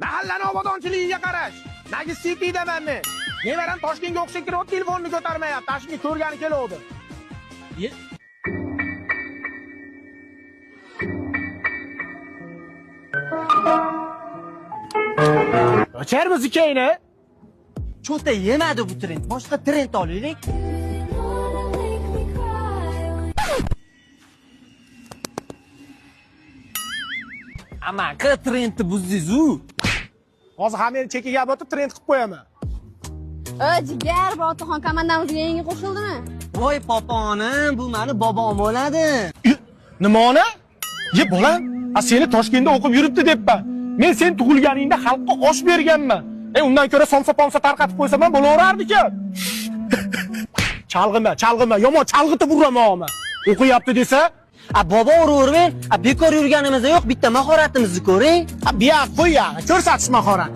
Mahallani obodonchiligiga qarash. Nagi City deman men. Nevaram Toshkentga o'xshab kirib, telefonni ko'tarmayapti. Tashni ko'rgani keluvdi. O'charmiz ikayni? Cho'ta yemadi bu trend. Boshqa trend olaylik. Ama qil trendni buzdingiz-u. Hozir hammani chekiga botib trend qilib qo'yaman. Jigar, Botirxon komandamizga yangi qo'shildimi? Voy poponim, bu meni bobom bo'ladi. Nimani? Ye bolam, seni Toshkentda o'qib yuribdi debman. Men sen tug'ilganingda xalqqa osh berganman. Undan ko'ra somsa-pomsa tarqatib qo'ysam ham bo'laverardi-ku. Chalg'ima, yomon chalg'itib uraman. O'qiyapti desa, Bobo uravermang. Bekor yurganimizda yo'q, bitta mahoratimizni ko'ring. biya qo'y, ko'rsatish mahorat.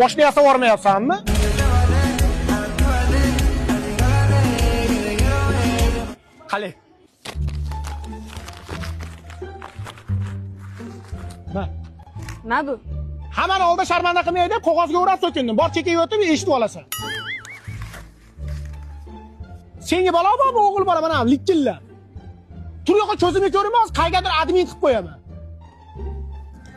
Oshni yasab olmayapsanmi? Qale. Nima bu? Hammani oldida sharmanda qilmay deb qog'ozga o'rab so'kindim. Bor chekiga o'tib eshitib olasan. Senga bola bormi, o'g'il bola mana likkilla. Tur yo'qa ko'zimga ko'rinmas, qaygadir admin qilib qo'yaman.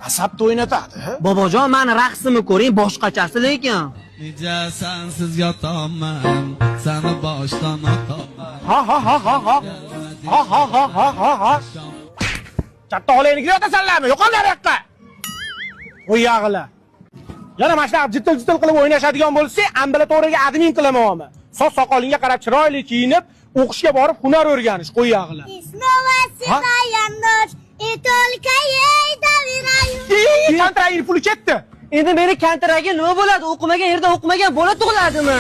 Asabni o'ynatadi. Bobojon, meni raqsimni ko'ring, boshqachasi lekin. Necha sensiz yotaman, seni boshdan otaman. Ha. Katta olaynikida yotasanlarmi? Yo'qol yoqqa. O'yag'ila. Yana mana shunaqa jitil qilib o'ynashadigan bo'lsa, ambulatoriyaga admin qilaman. Soch soqolingga qarab chiroyli kiyinib, o'qishga borib hunar o'rganish, qo'yag'ila. Kontrakt puli ketdi. Endi meni kontragim nima bo'ladi? O'qimagan yerda o'qimagan bola tug'iladimi?